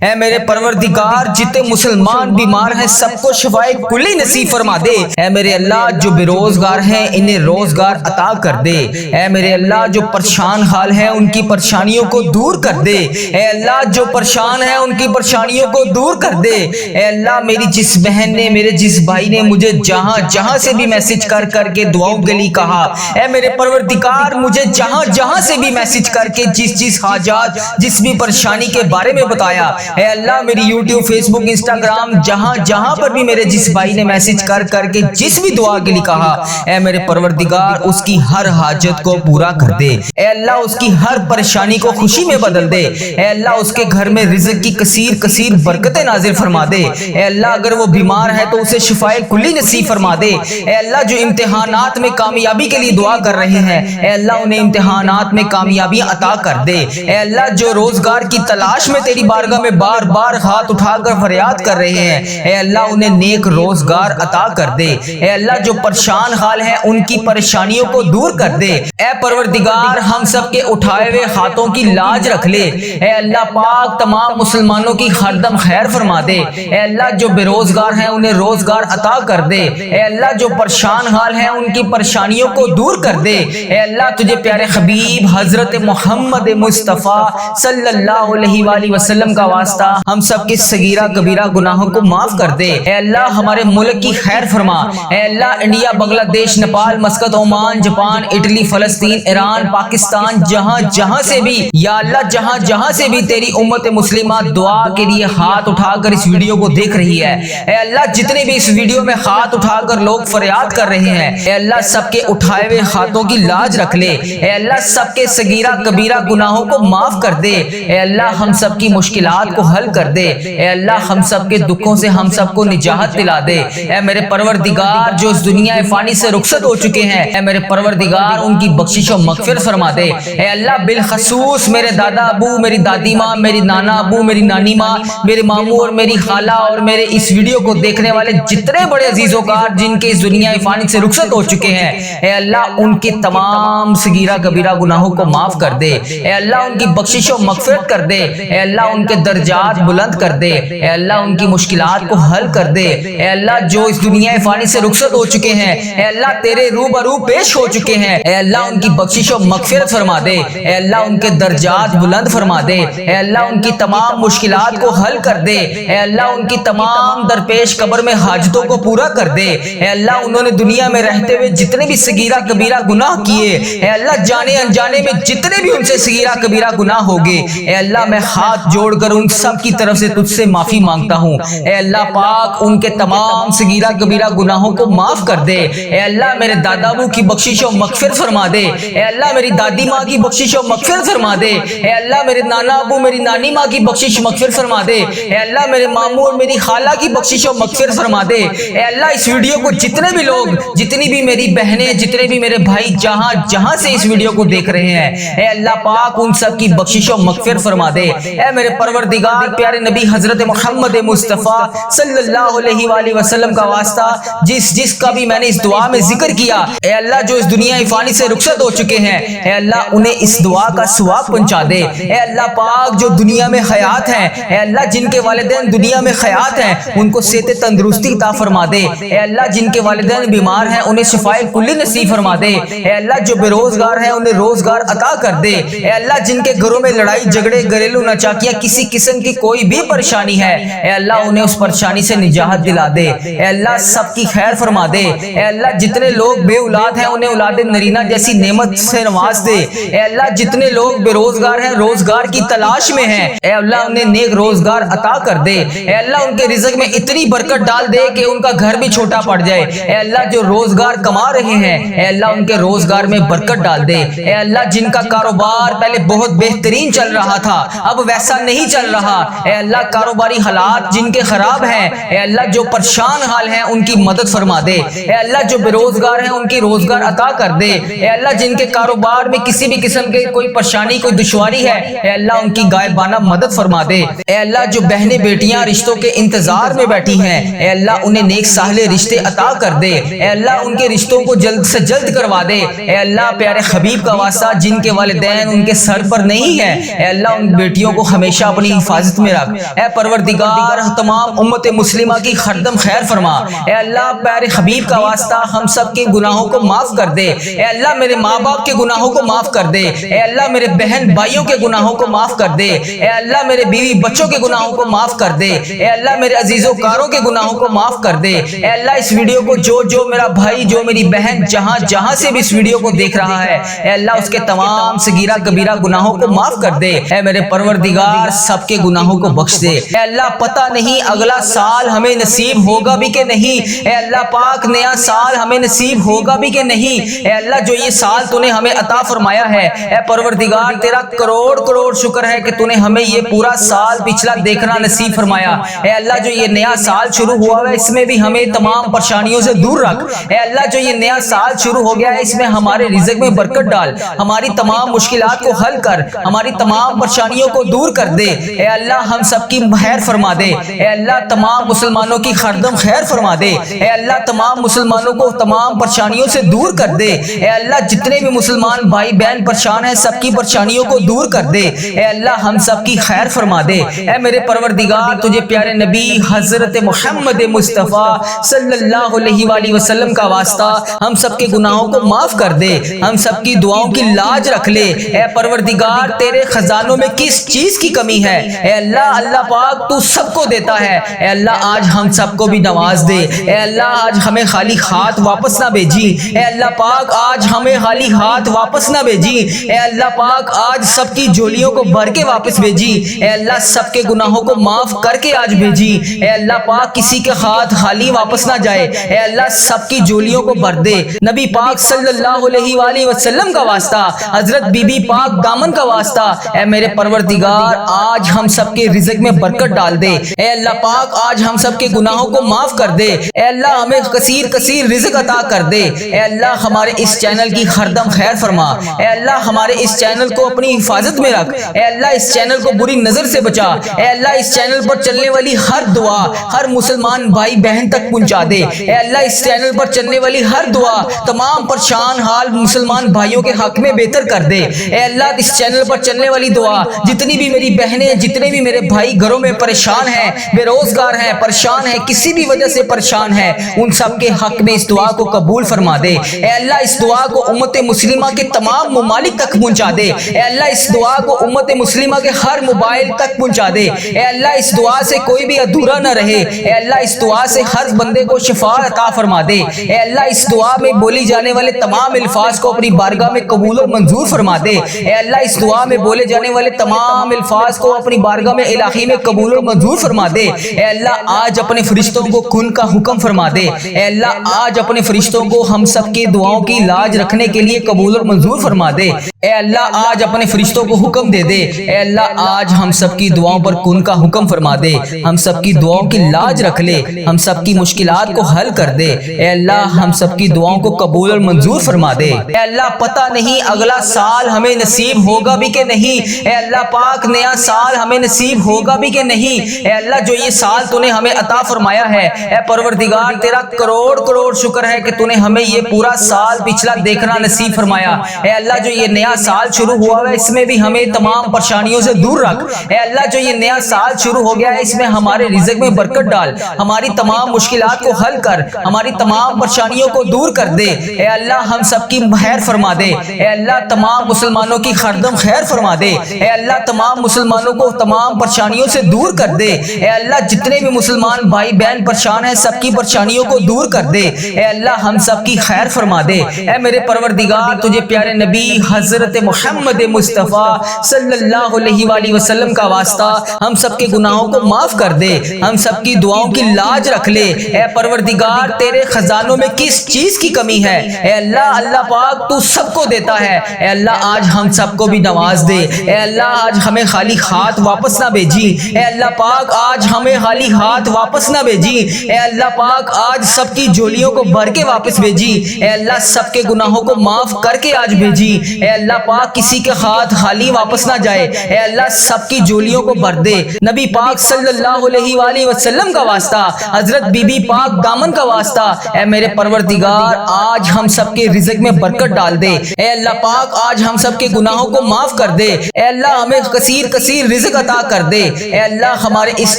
اے میرے پروردگار جتنے مسلمان بیمار ہیں سب کو شفائے کلی نصیب فرما دے۔ اے میرے اللہ جو بے روزگار ہیں انہیں روزگار عطا کر دے۔ اے میرے اللہ جو پریشان حال ہیں ان کی پریشانیوں کو دور کر دے۔ اے اللہ جو پریشان ہیں ان کی پریشانیوں کو دور کر دے۔ اے اللہ میری جس بہن نے میرے جس بھائی نے مجھے جہاں جہاں سے بھی میسج کر کر کے دعاؤں کے لیے کہا، اے میرے پروردگار مجھے جہاں جہاں سے بھی میسج کر کے جس حاجات جس بھی پریشانی کے بارے میں بتایا، اے اللہ میری یوٹیوب فیس بک انسٹاگرام جہاں جہاں پر بھی میرے جس بھائی نے میسج کر کر کے جس بھی دعا کے لیے کہا، اے میرے پروردگار اس کی ہر حاجت کو پورا کر دے۔ اے اللہ اس کی ہر پریشانی کو خوشی میں بدل دے۔ اے اللہ اس کے گھر میں رزق کی کثیر برکتیں نازل فرما دے۔ اے اللہ اگر وہ بیمار ہے تو اسے شفائے کلی نصیب فرما دے۔ اے اللہ جو امتحانات میں کامیابی کے لیے دعا کر رہے ہیں، اے اللہ انہیں امتحانات میں کامیابیاں عطا کر دے۔ اے اللہ جو روزگار کی تلاش میں تیری بارگاہ میں بار بار ہاتھ اٹھا کر فریاد کر رہے ہیں، اے اللہ انہیں نیک روزگار عطا کر دے۔ اے اللہ جو پریشان حال ہیں ان کی پریشانیوں کو دور کر دے۔ اے پروردگار ہم سب کے اٹھائے ہوئے ہاتھوں کی لاج رکھ لے۔ اے اللہ پاک تمام مسلمانوں کی ہر دم خیر فرما دے۔ اے اللہ جو بے روزگار ہیں انہیں روزگار عطا کر دے۔ اے اللہ جو پریشان حال ہیں ان کی پریشانیوں کو دور کر دے۔ اے اللہ تجھے پیارے حبیب حضرت محمد مصطفیٰ صلی اللہ علیہ وآلہ وسلم کا واسطہ ہم سب کے صغیرہ کبیرہ گناہوں کو معاف کر دے۔ اے اللہ ہمارے ملک کی خیر فرما۔ اے اللہ انڈیا، بنگلہ دیش، Nepal, Muscat, Oman, Japan, Italy, فلسطین، ایران، پاکستان، جہاں جہاں سے بھی یا اللہ جہاں جہاں سے بھی تیری امت مسلمہ دعا کے لیے ہاتھ اٹھا کر اس ویڈیو کو دیکھ رہی ہے، اے اللہ جتنے بھی اس ویڈیو میں ہاتھ اٹھا کر لوگ فریاد کر رہے ہیں، اے اللہ سب کے اٹھائے ہوئے ہاتھوں کی لاج رکھ لے۔ اے اللہ سب کے صغیرہ کبیرہ گناہوں کو معاف کر دے۔ اے اللہ ہم سب کی مشکلات کو حل کر دے۔ اے اللہ ہم سب کے دکھوں سے ہم سب کو نجات دلا دے۔ اے میرے پروردگار جو اس دنیا فانی سے رخصت ہو چکے ہیں، اے میرے پروردگار ان کی بخشش و مغفرت فرما دے۔ اے اللہ بالخصوص میرے دادا ابو، میری دادی ماں، میری نانا ابو، میری نانی ماں، میرے ماموں اور میری خالہ اور میرے اس ویڈیو کو دیکھنے والے جتنے بڑے عزیز و کار جن کے اس دنیا فانی سے رخصت ہو چکے ہیں، اے اللہ ان کے تمام صغیرہ کبیرہ گناہوں کو معاف کر دے۔ اے اللہ ان کی بخشش و مغفرت کر دے۔ اے اللہ ان کے درجات بلند کر دے۔ اے اللہ ان کی مشکلات کو حل کر دے۔ اے اللہ جو اس دنیا فانی سے رخصت ہو چکے ہیں، اے اللہ تیرے روبرو پیش ہو چکے ہیں، اے اللہ ان کی بخشش و مغفرت فرما دے۔ اے اللہ ان کے درجات بلند فرما دے۔ اے اللہ ان کی تمام مشکلات کو حل کر دے۔ اے اللہ ان کی تمام درپیش قبر میں حاجتوں کو پورا کر دے۔ اے اللہ انہوں نے دنیا میں رہتے ہوئے جتنے بھی صغیرہ کبیرہ گناہ کیے، اے اللہ جانے انجانے میں جتنے بھی ان سے صغیرہ کبیرہ گناہ ہوگے، اے اللہ میں ہاتھ جوڑ کر ان سب کی طرف سے تجھ سے معافی مانگتا ہوں۔ اے اللہ پاک ان کے تمام صغیرہ کبیرہ گناہوں کو معاف کر دے۔ اے اللہ میرے دادا ابو کی بخشش و مغفرت فرما دے۔ اے اللہ میری دادی ماں کی بخشش و مغفرت فرما دے۔ اے اللہ میرے نانا ابو، میری نانی ماں کی بخشش مغفرت فرما دے۔ اے اللہ میرے ماموں اور میری خالہ کی بخشش و مغفرت فرما دے۔ اے اللہ اس ویڈیو کو جتنے بھی لوگ، جتنی بھی میری بہنیں، جتنے بھی میرے بھائی جہاں جہاں سے اس ویڈیو کو دیکھ رہے ہیں، اے اللہ پاک ان سب کی بخشش و مغفرت فرما دے۔ اے میرے پروردگار پیارے نبی حضرت محمد مصطفیٰ صلی اللہ علیہ وآلہ وسلم کا واسطہ جس کا بھی میں نے اس دعا میں ذکر کیا، اے اللہ جو اس دنیا فانی سے رخصت ہو چکے ہیں، اے اللہ انہیں اس دعا کا ثواب پہنچا دے۔ اے اللہ پاک جو دنیا میں حیات ہیں، اے اللہ جن کے والدین دنیا میں حیات ہیں ان کو صحت تندرستی عطا فرما دے۔ اے اللہ جن کے والدین بیمار ہیں انہیں شفائے کلی نصیب فرما دے۔ اے اللہ جو بے روزگار ہیں انہیں روزگار عطا کر دے۔ اے اللہ جن کے گھروں میں لڑائی جھگڑے، گھریلو ناچاکیاں، کسی قسم کی کوئی بھی پریشانی ہے، اے اللہ انہیں اس پریشانی سے نجات دلا دے۔ اے اللہ سب کی خیر فرما دے۔ اے اللہ جتنے لوگ بے اولاد ہیں انہیں اولاد نرینہ جیسی نعمت سے نواز دے۔ اے اللہ جتنے لوگ بے روزگار ہیں، روزگار کی تلاش میں ہیں، اے اللہ انہیں نیک روزگار عطا کر دے۔ اے اللہ ان کے رزق میں اتنی برکت ڈال دے کہ ان کا گھر بھی چھوٹا پڑ جائے۔ اے اللہ جو روزگار کما رہے ہیں، اے اللہ ان کے روزگار میں برکت ڈال دے۔ اے اللہ جن کا کاروبار پہلے بہت بہترین چل رہا تھا اب ویسا نہیں چل رہا، اے اللہ کاروباری حالات جن کے خراب ہیں، اے اللہ جو پریشان حال ہیں ان کی مدد فرما دے۔ اے اللہ جو بے روزگار ہیں ان کی روزگار عطا کر دے۔ اے اللہ جن کے کاروبار میں کسی بھی قسم کے کوئی پریشانی، کوئی دشواری ہے، اے اللہ ان کی غائبانہ مدد فرما دے۔ اے اللہ جو بہنیں بیٹیاں رشتوں کے انتظار میں بیٹھی ہیں، اے اللہ انہیں نیک صالح رشتے عطا کر دے۔ اے اللہ ان کے رشتوں کو جلد سے جلد کروا دے۔ اے اللہ پیارے حبیب کا واسطہ جن کے والدین ان کے سر پر نہیں ہے، اے اللہ ان بیٹیوں کو ہمیشہ اپنی حفاظت میں رکھ۔ اے پروردگار تمام امت مسلمہ کی خردم خیر فرما۔ اے اللہ پیارے حبیب کا واسطہ ہم سب کے گناہوں کو معاف کر دے۔ اے اللہ میرے ماں باپ کے گناہوں کو معاف کر دے۔ اے اللہ میرے بہن بھائیوں کے گناہوں کو معاف کر دے۔ اے اللہ میرے بیوی بچوں کے گناہوں کو معاف کر دے۔ اے اللہ میرے عزیز و کاروں کے گناہوں کو معاف کر دے۔ اے اللہ اس ویڈیو کو جو میرا بھائی جو میری بہن جہاں سے بھی اس ویڈیو کو دیکھ رہا ہے، اے اللہ اس کے تمام صغیرہ کبیرہ گناہوں کو معاف کر دے۔ اے میرے پروردگار سب کے گناہوں کو بخش دے۔ اے اللہ پتہ نہیں اگلا سال ہمیں نصیب ہوگا بھی کہ نہیں۔ اے اللہ پاک نیا سال ہمیں نصیب ہوگا بھی کہ نہیں۔ اے اللہ جو یہ سال تو نے ہمیں عطا فرمایا ہے، اے پروردگار تیرا کروڑ شکر ہے کہ تو نے ہمیں یہ پورا سال پچھلا دیکھنا نصیب فرمایا۔ اے اللہ جو یہ نیا سال شروع ہوا ہے اس میں بھی ہمیں تمام پریشانیوں سے دور رکھ۔ اے اللہ جو یہ نیا سال شروع ہو گیا ہے اس میں ہمارے رزق میں برکت ڈال، ہماری تمام مشکلات کو حل کر، ہماری تمام پریشانیوں کو دور کر دے۔ اے اللہ ہم سب کی خیر فرما دے۔ اے اللہ تمام مسلمانوں کی خردم خیر فرما دے۔ اے اللہ تمام مسلمانوں کو تمام پریشانیوں سے دور کر دے۔ اے اللہ جتنے بھی مسلمان بھائی بہن پریشان ہیں سب کی پریشانیوں کو دور کر دے۔ اے اللہ ہم سب کی خیر فرما دے۔ اے میرے پروردگار تجھے پیارے نبی حضرت محمد مصطفیٰ صلی اللہ علیہ وآلہ وسلم کا واسطہ ہم سب کے گناہوں کو معاف کر دے، ہم سب کی دعاؤں کی لاج رکھ لے۔ اے پروردگار تیرے خزانوں میں کس چیز کی کمی ہے؟ اے اللہ پاک تو سب کو دیتا ہے۔ اے اللہ آج ہم سب کو بھی نواز دے۔ اے اللہ آج ہمیں خالی ہاتھ واپس نہ بھیجی۔ اے اللہ پاک آج ہمیں خالی ہاتھ واپس نہ بھیجی۔ اے اللہ پاک آج سب کی جھولیوں کو بھر کے واپس بھیجی۔ اے اللہ سب کے گناہوں کو معاف کر کے آج بھیجی۔ اے اللہ پاک کسی کے ہاتھ خالی واپس نہ جائے۔ اے اللہ سب کی جھولیوں کو بھر دے۔ نبی پاک صلی اللہ علیہ وآلہ وسلم کا واسطہ، حضرت بی بی پاک دامن کا واسطہ، اے میرے پروردگار آج ہم سب کے رزق میں برکت ڈال دے۔ اے اللہ پاک آج ہم سب کے گناہوں کو معاف کر دے۔ اے اللہ ہمیں کثیر رزق عطا کر دے۔ اے اللہ ہمارے اس چینل کی خردم خیر فرما۔ اے اللہ ہمارے اس چینل کو اپنی حفاظت میں رکھ۔ اے اللہ اس چینل کو بری نظر سے بچا۔ اے اللہ اس چینل پر چلنے والی ہر دعا ہر مسلمان بھائی بہن تک پہنچا دے۔ اے اللہ اس چینل پر چلنے والی ہر دعا تمام پریشان حال مسلمان بھائیوں کے حق میں بہتر کر دے۔ اے اللہ اس چینل پر چلنے والی دعا جتنی بھی میری بہنیں جتنے بھی میرے بھائی گھروں میں پریشان ہیں، بے روزگار ہیں، پریشان ہیں، کسی بھی وجہ سے پریشان ہیں، ان سب کے حق میں اس دعا کو قبول فرما دے۔ اے اللہ اس دعا کو امت مسلمہ کے تمام ممالک تک پہنچا دے۔ اے اللہ اس دعا کو امت مسلمہ کے ہر موبائل تک پہنچا دے۔ اے اللہ اس دعا سے کوئی بھی ادھورا نہ رہے۔ اے اللہ اس دعا سے ہر بندے کو شفا عطا فرما دے۔ اے اللہ اس دعا میں بولی جانے والے تمام الفاظ کو اپنی بارگاہ میں قبول و منظور فرما دے۔ اے اللہ اس دعا میں بولے جانے والے تمام الفاظ کو اپنی بارگاہ میں الہی میں قبول و منظور فرما دے۔ اے اللہ آج اپنے فرشتوں کو کن کا حکم فرما دے۔ اے اللہ آج اپنے فرشتوں کو ہم سب کی دعاؤں کی لاج رکھنے کے لیے قبول و منظور فرما دے۔ اے اللہ آج اپنے فرشتوں کو حکم دے دے۔ اے اللہ آج ہم سب کی دعاؤں پر کن کا حکم فرما دے، ہم سب کی دعاؤں کی لاج رکھ لے، ہم سب کی مشکلات کو حل کر دے۔ اے اللہ ہم سب کی دعاؤں کو قبول اور منظور فرما دے۔ اے اللہ پتہ نہیں اگلا سال ہمیں نصیب ہوگا بھی کہ نہیں۔ اے اللہ پاک نیا سال ہمیں نصیب ہوگا بھی کہ نہیں۔ اے اللہ جو یہ سال تو نے ہمیں عطا فرمایا ہے، اے پروردگار تیرا کروڑ شکر ہے کہ تو نے ہمیں یہ پورا سال پچھلا دیکھنا نصیب فرمایا۔ اے اللہ جو یہ نیا سال شروع ہوا ہے اس میں بھی ہمیں تمام پریشانیوں سے دور رکھ۔ اے اللہ جو یہ نیا سال شروع ہو گیا ہے اس میں ہمارے رزق میں برکت ڈال، ہماری تمام مشکلات کو حل کر، ہماری تمام پریشانیوں کو دور کر دے۔ اے اللہ ہم سب کی خیر فرما دے۔ اے اللہ تمام مسلمانوں کی خردم خیر فرما دے۔ اے اللہ تمام مسلمانوں کو تمام پریشانیوں سے دور کر دے۔ اے اللہ جتنے بھی مسلمان بھائی بہن پریشان ہیں سب کی پریشانیوں کو دور کر دے۔ اے اللہ ہم سب کی خیر فرما دے۔ اے میرے پروردگار تجھے پیارے نبی حضرت محمد مصطفیٰ صلی اللہ علیہ وآلہ وسلم کا واسطہ ہم سب کے گناہوں کو معاف کر دے، ہم سب کی دعاؤں کی لاج رکھ لے۔ اے پروردگار تیرے خزانوں میں کس چیز کی کمی ہے؟ اے اللہ پاک تو سب کو دیتا ہے۔ اے اللہ آج ہم سب کو بھی نواز دے۔ اے اللہ آج ہمیں خالی ہاتھ واپس نہ بھیجی۔ اے اللہ پاک آج ہمیں خالی ہاتھ واپس نہ بھیجی۔ اے اللہ پاک آج سب کی جھولیوں کو بھر کے واپس بھیجی۔ اے اللہ سب کے گناہوں کو معاف کر کے آج بھیجی۔ اے اللہ پاک کسی کے ہاتھ خالی واپس نہ جائے۔ اے اللہ سب کی جھولیوں کو بھر دے۔ نبی پاک صلی اللہ علیہ وآلہ وسلم کا واسطہ، حضرت بی بی پاک دامن کا واسطہ، اے میرے پروردگار آج ہم سب کے رزق میں برکت ڈال دے۔ اے اللہ پاک آج ہم سب کے گناہوں کو معاف کر دے۔ اے اللہ ہمیں کثیر رزق رزق عطا کر دے۔ اے اللہ ہمارے اس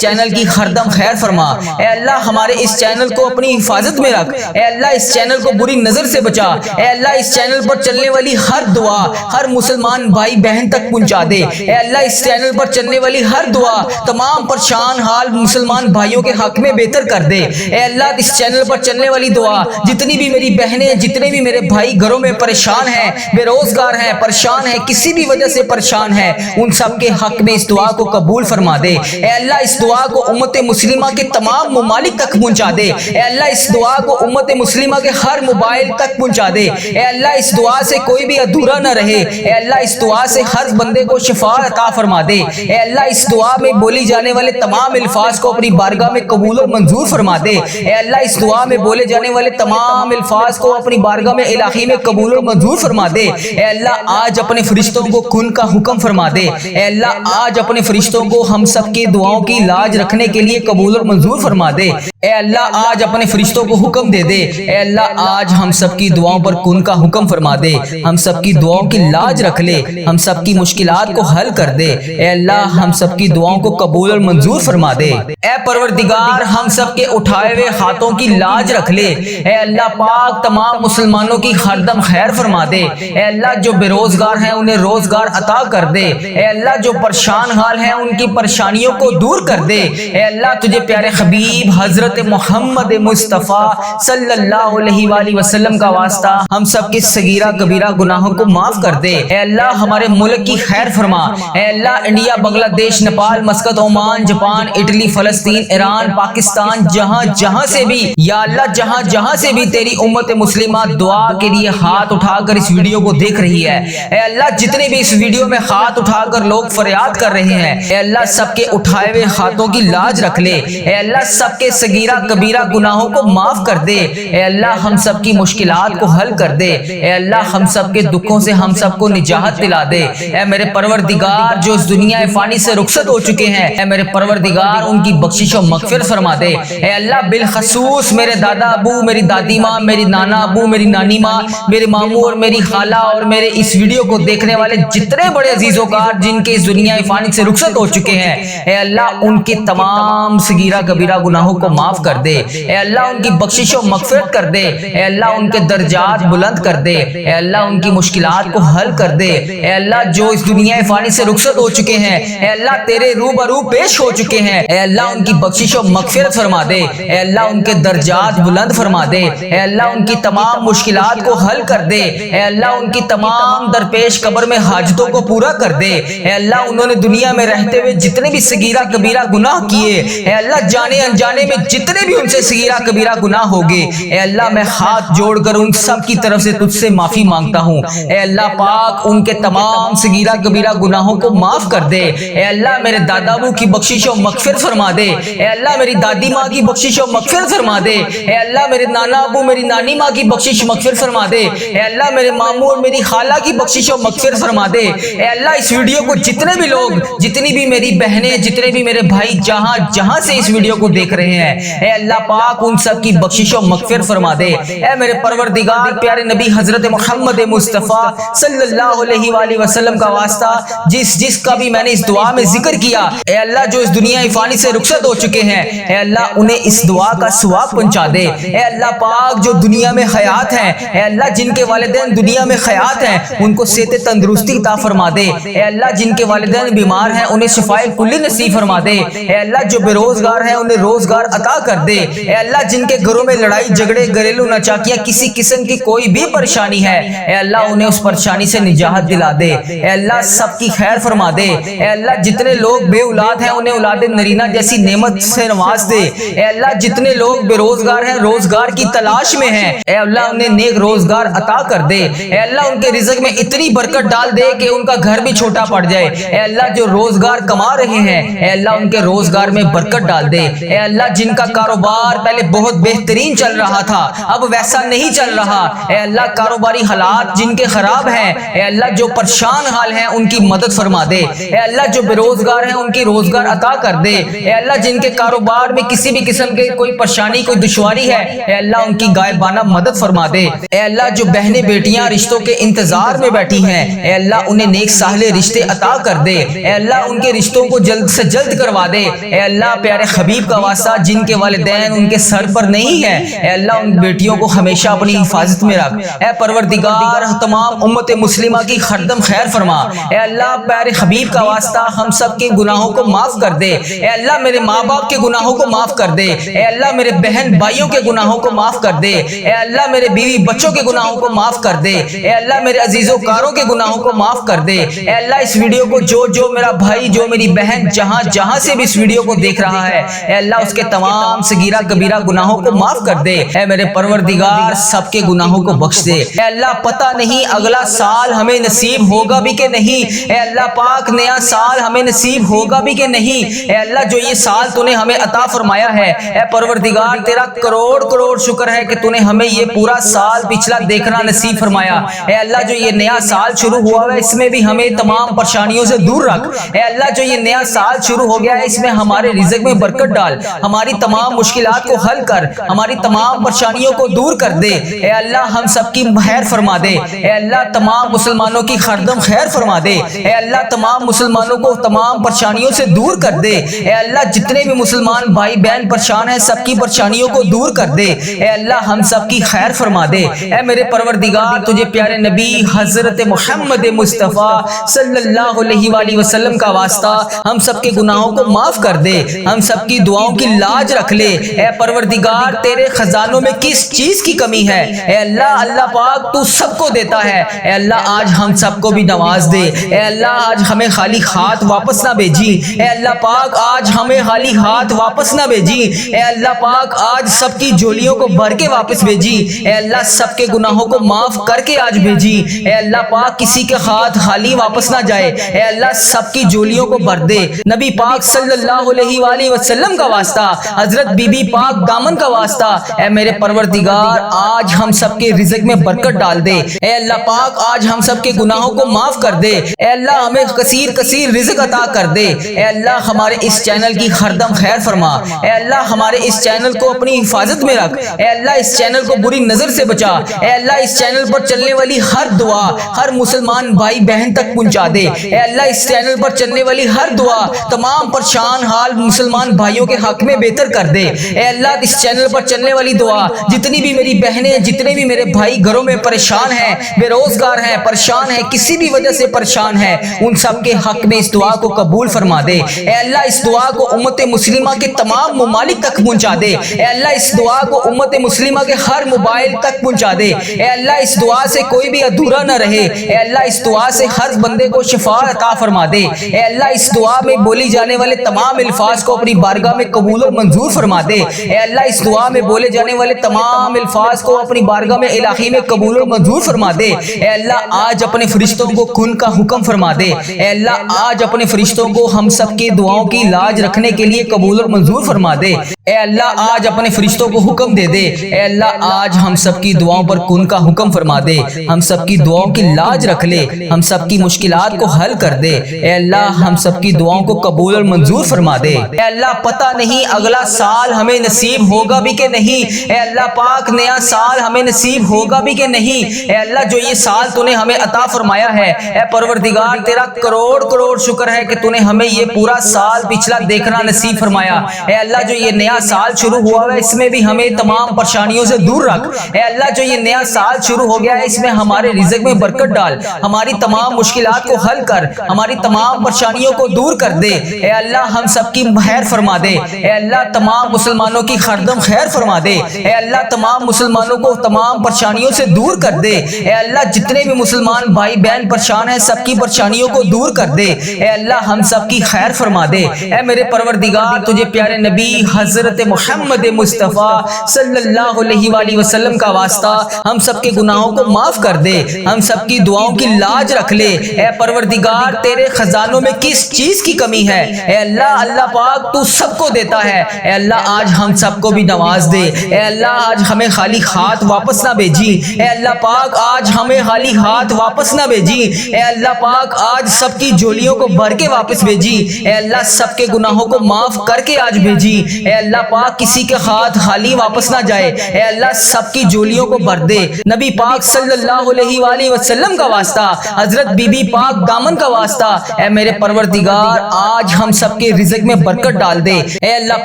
چینل کی ہر دم خیر فرما۔ اے اللہ ہمارے اس چینل کو اپنی حفاظت میں رکھ۔ اے اللہ اس چینل کو بری نظر سے بچا۔ اے اللہ اس چینل پر چلنے والی ہر دعا ہر مسلمان بھائی بہن تک پہنچا دے۔ اے اللہ اس چینل پر چلنے والی ہر دعا تمام پریشان حال مسلمان بھائیوں کے حق میں بہتر کر دے۔ اے اللہ اس چینل پر چلنے والی دعا جتنی بھی میری بہنیں جتنے بھی میرے بھائی گھروں میں پریشان ہیں، بے روزگار ہیں، پریشان ہیں، کسی بھی وجہ سے پریشان ہیں، ان سب کے حق میں اس دعا کو قبول فرما دے۔ اے اللہ اس دعا کو امت مسلمہ کے تمام ممالک تک پہنچا دے۔ اے اللہ اس دعا کو امت مسلمہ کے ہر موبائل تک پہنچا دے۔ اے اللہ اس دعا سے کوئی بھی ادھورا نہ رہے۔ اے اللہ اس دعا سے ہر بندے کو شفا عطا فرما دے۔ اے اللہ اس دعا میں بولی جانے والے تمام الفاظ کو اپنی بارگاہ میں قبول اور منظور فرما دے۔ اے اللہ اس دعا میں بولے جانے والے تمام الفاظ کو اپنی بارگاہ میں الہی میں قبول اور منظور فرما دے۔ اے اللہ آج اپنے فرشتوں کو کن کا حکم فرما دے۔ اے اللہ آج اپنے فرشتوں کو ہم سب کی دعاؤں کی لاج رکھنے کے لیے قبول اور منظور فرما دے۔ اے اللہ آج اپنے فرشتوں کو حکم دے دے۔ اے اللہ آج ہم سب کی دعاؤں پر کن کا حکم فرما دے، ہم سب کی دعاؤں کی لاج رکھ لے، ہم سب کی مشکلات کو حل کر دے۔ اے اللہ ہم سب کی دعاؤں کو قبول اور منظور فرما دے۔ اے پروردگار ہم سب کے اٹھائے ہوئے ہاتھوں کی لاج رکھ لے۔ اے اللہ پاک تمام مسلمانوں کی ہر دم خیر فرما دے۔ اے اللہ جو بے روزگار ہیں انہیں روزگار عطا کر دے۔ اے اللہ جو پریشان حال ہیں ان کی پریشانیوں کو دور کر دے۔ اے اللہ تجھے پیارے حبیب حضرت محمد مصطفیٰ صلی اللہ علیہ وآلہ وسلم کا واسطہ ہم سب کے صغیرہ کبیرہ گناہوں کو معاف کر دے۔ اے اللہ ہمارے ملک کی خیر فرما۔ اے اللہ انڈیا، بنگلہ دیش، Nepal, Muscat, Oman, Japan, Italy, فلسطین، ایران، پاکستان، جہاں جہاں سے بھی یا اللہ جہاں جہاں سے بھی تیری امت مسلمہ دعا کے لیے ہاتھ اٹھا کر اس ویڈیو کو دیکھ رہی ہے، اے اللہ جتنے بھی اس ویڈیو میں ہاتھ اٹھا کر لوگ فریاد کر رہے ہیں، اے اللہ سب کے اٹھائے ہوئے ہاتھوں کی لاج رکھ لے۔ اے اللہ سب کے صغیرہ کبیرہ گناہوں کو معاف کر دے۔ اے اللہ ہم سب کی مشکلات کو حل کر دے۔ اے اللہ ہم سب کے دکھوں سے ہم سب کو نجات دلا دے۔ اے میرے پروردگار جو اس دنیا فانی سے رخصت ہو چکے ہیں، اے میرے پروردگار ان کی بخشش و مغفرت فرما دے۔ اے اللہ بالخصوص میرے دادا ابو، میری دادی ماں، میری نانا ابو، میری نانی ماں، میرے ماموں اور میری خالہ اور میرے اس ویڈیو کو دیکھنے والے جتنے بڑے عزیز و کار جن کے اس دنیا فانی سے رخصت ہو چکے ہیں، اے اللہ ان کے تمام صغیرہ کبیرہ گناہوں کو معاف کر دے۔ اے اللہ ان کی بخشش و مغفرت کر دے۔ اے اللہ ان کے درجات بلند کر دے۔ اے اللہ ان کی مشکلات کو حل کر دے۔ اے اللہ جو اس دنیا فانی سے رخصت ہو چکے ہیں، اے اللہ تیرے روبرو پیش ہو چکے ہیں، اے اللہ ان کی بخشش و مغفرت فرما دے۔ اے اللہ ان کے درجات بلند فرما دے۔ اے اللہ ان کی تمام مشکلات کو حل کر دے۔ اے اللہ ان کی تمام درپیش قبر میں حاجتوں کو پورا کر دے۔ اے اللہ انہوں نے دنیا میں رہتے ہوئے جتنے بھی صغیرہ کبیرہ گناہ کیے، اے اللہ جانے انجانے میں جتنے بھی ان سے صغیرہ کبیرہ گناہ ہوگے، اے اللہ میں ہاتھ جوڑ کر ان سب کی طرف سے تجھ سے معافی مانگتا ہوں۔ اے اللہ پاک ان کے تمام صغیرہ کبیرہ گناہوں کو معاف کر دے۔ اے اللہ میرے دادا ابو کی بخشش و مغفرت فرما دے۔ اے اللہ میری دادی ماں کی بخشش و مغفرت فرما دے۔ اے اللہ میرے نانا ابو میری نانی ماں کی بخشش و مغفرت فرما دے۔ اے اللہ میرے ماموں اور میری خالہ کی بخشش و مغفرت فرما دے۔ اے اللہ اس ویڈیو کو جتنے بھی لوگ جتنی بھی میری بہنیں جتنے بھی میرے بھائی جہاں جہاں سے اس ویڈیو کو دیکھ رہے ہیں، اے اللہ پاک ان سب کی بخشش و مغفرت فرما دے۔ اے میرے پروردگار پیارے نبی حضرت محمد مصطفیٰ صلی اللہ علیہ وآلہ وسلم کا واسطہ جس کا بھی میں نے اس دعا میں ذکر کیا، اے اللہ جو اس دنیا فانی سے رخصت ہو چکے ہیں، اے اللہ انہیں اس دعا کا ثواب پہنچا دے۔ اے اللہ پاک جو دنیا میں حیات ہیں، اے اللہ جن کے والدین دنیا میں حیات ہیں ان کو صحت تندرستی عطا فرما دے۔ اے اللہ جن کے والدین بیمار ہیں انہیں شفائے کلی نصیب فرما دے۔ اے اللہ جو بے روزگار ہیں انہیں روزگار عطا کر دے۔ اے اللہ جن کے گھروں میں لڑائی جھگڑے گھریلو ناچاکیاں کسی قسم کی کوئی بھی پریشانی ہے، اے اللہ انہیں اس پریشانی سے نجات دلا دے۔ اے اللہ سب کی خیر فرما دے۔ اے اللہ جتنے لوگ بے اولاد ہیں انہیں اولاد نرینہ جیسی نعمت سے نواز دے۔ اے اللہ جتنے لوگ بے روزگار ہیں روزگار کی تلاش میں ہیں، اے اللہ انہیں نیک روزگار عطا کر دے۔ اے اللہ ان کے رزق میں اتنی برکت ڈال دے کہ ان کا گھر بھی چھوٹا پڑ جائے۔ اے اللہ جو روزگار کما رہے ہیں، اے اللہ ان کے روزگار میں برکت ڈال دے۔ اے اللہ جن کا کاروبار پہلے بہت بہترین چل رہا تھا اب ویسا نہیں چل رہا، اے اللہ کاروباری حالات جن کے خراب ہیں، اے اللہ جو پریشان حال ہیں ان کی مدد فرما دے، اے اللہ جو بے روزگار ہیں ان کی روزگار عطا کر دے، اے اللہ جن کے کاروبار میں کسی بھی قسم کے کوئی پریشانی کوئی دشواری ہے، اے اللہ ان کی غائبانہ مدد فرما دے، اے اللہ جو بہنیں بیٹیاں رشتوں کے انتظار میں بیٹھی ہیں، اے اللہ انہیں نیک صالح رشتے عطا کر دے، اے اللہ ان کے رشتوں کو جلد سے جلد کروا دے، اے اللہ پیارے حبیب کا واسطہ جن کے والدین ان کے سر پر نہیں ہے، اے اللہ ان بیٹیوں کو ہمیشہ اپنی حفاظت میں رکھ، اے پروردگار تمام امت مسلمہ کی خردم خیر فرما، اے اللہ پیارے حبیب کا واسطہ ہم سب کے گناہوں کو معاف کر دے، اے اللہ میرے ماں باپ کے گناہوں کو معاف کر دے، اے اللہ میرے بہن بھائیوں کے گناہوں کو معاف کر دے، اے اللہ میرے بیوی بچوں کے گناہوں کو معاف کر دے، اے اللہ میرے عزیزوں کاروں کے گناہوں کو معاف کر دے، اے اللہ اس ویڈیو کو جو میرا بھائی جو میری بہن جہاں سے بھی اس ویڈیو کو دیکھ رہا ہے، اے اللہ اس کے تمام صغیرہ کبیرہ گناہوں کو معاف کر دے، اے میرے پروردگار سب کے گناہوں کو بخش دے، اے اللہ پتہ نہیں اگلا سال ہمیں نصیب ہوگا بھی کہ نہیں، اے اللہ پاک نیا سال ہمیں نصیب ہوگا بھی کہ نہیں، اے اللہ جو یہ سال تو نے ہمیں عطا فرمایا ہے، اے پروردگار تیرا کروڑ کروڑ شکر ہے کہ تو نے ہمیں یہ پورا سال پچھلا دیکھنا نصیب فرمایا، اے اللہ جو یہ نیا سال شروع ہوا ہے اس میں بھی ہمیں تمام پریشانیوں سے دور رکھ، اے اللہ جو یہ نیا سال شروع ہو گیا ہے اس میں ہمارے رزق میں برکت ڈال، ہماری تمام مشکلات کو حل کر، ہماری تمام پریشانیوں کو دور کر دے، اے اللہ ہم سب کی خیر فرما دے، اے اللہ تمام مسلمانوں کی خردم خیر فرما دے، اے اللہ تمام مسلمانوں کو تمام پریشانیوں سے دور کر دے، اے اللہ جتنے بھی مسلمان بھائی بہن پریشان ہیں سب کی پریشانیوں کو دور کر دے، اے اللہ ہم سب کی خیر فرما دے، اے میرے پروردگار تجھے پیارے نبی حضرت محمد مصطفیٰ صلی اللہ علیہ وآلہ وسلم کا واسطہ ہم سب کے گناہوں کو معاف کر دے، ہم سب کی دعاؤں کی لاج رکھ لے، اے پروردگار تیرے خزانوں میں کس چیز کی کمی ہے، اے اللہ پاک تو سب کو دیتا ہے، اے اللہ آج ہم سب کو بھی نواز دے، اے اللہ آج ہمیں خالی ہاتھ واپس نہ بھیجی، اے اللہ پاک آج ہمیں خالی ہاتھ واپس نہ بھیجی، اے اللہ پاک آج سب کی جھولیوں کو بھر کے واپس بھیجی، اے اللہ سب کے گناہوں کو معاف کر کے آج بھیجی، اے اللہ پاک کسی کے ہاتھ خالی واپس نہ جائے، اے اللہ سب کی جھولیوں کو بھر دے، نبی پاک صلی اللہ علیہ وآلہ وسلم کا واسطہ، حضرت بی بی پاک دامن کا واسطہ، اے میرے پروردگار آج ہم سب کے رزق میں برکت ڈال دے، اے اللہ پاک آج ہم سب کے گناہوں کو معاف کر دے، اے اللہ ہمیں کثیر رزق عطا کر دے، اے اللہ ہمارے اس چینل کی خردم خیر فرما، اے اللہ ہمارے اس چینل کو اپنی حفاظت میں رکھ، اے اللہ اس چینل کو بری نظر سے بچا، اے اللہ اس چینل پر چلنے والی ہر دعا ہر مسلمان بھائی بہن تک پہنچا دے، اے اللہ اس چینل پر چلنے والی ہر دعا تمام پریشان حال مسلمان بھائیوں کے حق میں بہتر کر دے، اے اللہ اس چینل پر چلنے والی دعا جتنی بھی میری بہنیں جتنے بھی میرے بھائی گھروں میں پریشان ہیں بے روزگار ہیں پریشان ہیں کسی بھی وجہ سے پریشان ہیں ان سب کے حق میں اس دعا کو قبول فرما دے، اے اللہ اس دعا کو امت مسلمہ کے تمام ممالک تک پہنچا دے، اے اللہ اس دعا کو امت مسلمہ کے ہر موبائل تک پہنچا دے، اے اللہ اس دعا سے کوئی بھی ادھورا نہ رہے، اے اللہ اس دعا سے ہر بندے کو شفا عطا فرما دے، اے اللہ اس دعا میں بولی جانے والے تمام الفاظ کو اپنی بارگاہ میں قبول و منظور فرما دے، اے اللہ اس دعا میں بولے جانے والے تمام الفاظ کو اپنی بارگاہ میں الہی میں قبول و منظور فرما دے، اے اللہ آج اپنے فرشتوں کو کن کا حکم فرما دے، اے اللہ آج اپنے فرشتوں کو ہم سب کی دعاؤں کی لاج رکھنے کے لیے قبول اور منظور فرما دے، اے اللہ آج اپنے فرشتوں کو حکم دے دے، اے اللہ آج ہم سب کی دعاؤں پر کن کا حکم فرما دے، ہم سب کی دعاؤں کی لاج رکھ لے، ہم سب کی مشکلات کو حل کر دے، اے اللہ ہم سب کی دعاؤں کو قبول اور منظور فرما دے، اے اللہ پتہ نہیں اگلا سال ہمیں نصیب ہوگا بھی کہ نہیں، اے اللہ پاک نیا سال ہمیں نصیب ہوگا بھی کہ نہیں، اے اللہ جو یہ سال تو نے ہمیں عطا فرمایا ہے، اے پروردگار تیرا کروڑ شکر ہے کہ تو نے ہمیں یہ پورا سال پچھلا دیکھنا نصیب فرمایا، اے اللہ جو یہ نیا سال شروع ہوا ہے اس میں بھی ہمیں تمام پریشانیوں سے دور رکھ، اے اللہ جو یہ نیا سال شروع ہو گیا ہے اس میں ہمارے رزق میں برکت ڈال، ہماری تمام مشکلات کو حل کر، ہماری تمام پریشانیوں کو دور کر دے، اے اللہ ہم سب کی خیر فرما دے، اے اللہ تمام مسلمانوں کی خردم خیر فرما دے، اے اللہ تمام مسلمانوں کو تمام پریشانیوں سے دور کر دے، اے اللہ جتنے بھی مسلمان بھائی بہن پریشان ہیں سب کی پریشانیوں کو دور کر دے، اے اللہ ہم سب کی خیر فرما دے، اے میرے پروردگار تجھے پیارے نبی حضرت محمد مصطفیٰ صلی اللہ علیہ وآلہ وسلم کا واسطہ ہم سب کے گناہوں کو معاف کر دے، ہم سب کی دعاؤں کی لاج رکھ لے، اے پروردگار تیرے خزانوں میں کس چیز کی کمی ہے، اے اللہ پاک تو سب کو دیتا ہے، اے اللہ آج ہم سب کو بھی نواز دے، اے اللہ آج ہمیں خالی ہاتھ واپس نہ بھیجی، اے اللہ پاک آج ہمیں خالی ہاتھ واپس نہ بھیجی، اے اللہ پاک آج سب کی جھولیوں کو بھر کے واپس بھیجی، اے اللہ سب کے گناہوں کو معاف کر کے آج بھیجی، اے اللہ پاک کسی کے ہاتھ خالی واپس نہ جائے، اے اللہ سب کی جھولیوں کو بھر دے۔ نبی پاک صلی اللہ علیہ وآلہ وسلم کا واسطہ، حضرت بی بی پاک دامن کا واسطہ، اے میرے پروردگار آج ہم سب کے رزق میں برکت ڈال دے، اے اللہ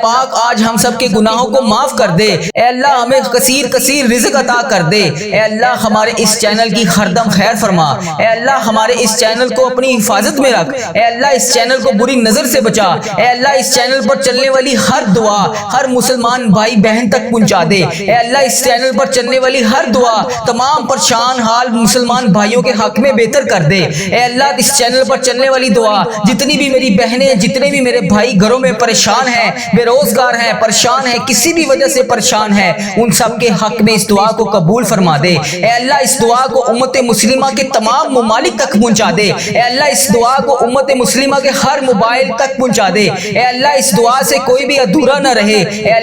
پاک آج ہم سب کے گناہوں کو معاف کر دے، اے اللہ ہمیں کثیر کثیر رزق عطا کر دے، اے اللہ ہمارے اس چینل کی ہر دم خیر فرما، اے اللہ ہمارے اس چینل کو اپنی حفاظت میں رکھ، اے اللہ اس چینل کو بری نظر سے بچا، اے اللہ اس چینل پر چلنے والی ہر دعا ہر مسلمان بھائی بہن تک پہنچا دے، اے اللہ اس چینل پر چلنے والی ہر دعا تمام پریشان حال مسلمان بھائیوں کے حق میں بہتر کر دے، اے اللہ اس چینل پر چلنے والی دعا جتنی بھی میری بہنیں جتنے بھی میرے بھائی گھروں میں پریشان ہیں، بے روزگار ہیں، پریشان ہیں، کسی بھی وجہ سے پریشان ہیں، ان سب کے حق میں اس دعا کو قبول فرما دے، اے اللہ اس دعا کو امت مسلمہ کے تمام ممالک تک پہنچا دے، اے اللہ اس دعا کو امت مسلمہ کے ہر موبائل تک پہنچا دے، اے اللہ اس دعا سے کوئی بھی ادھورا نہ رہے، اے اللہ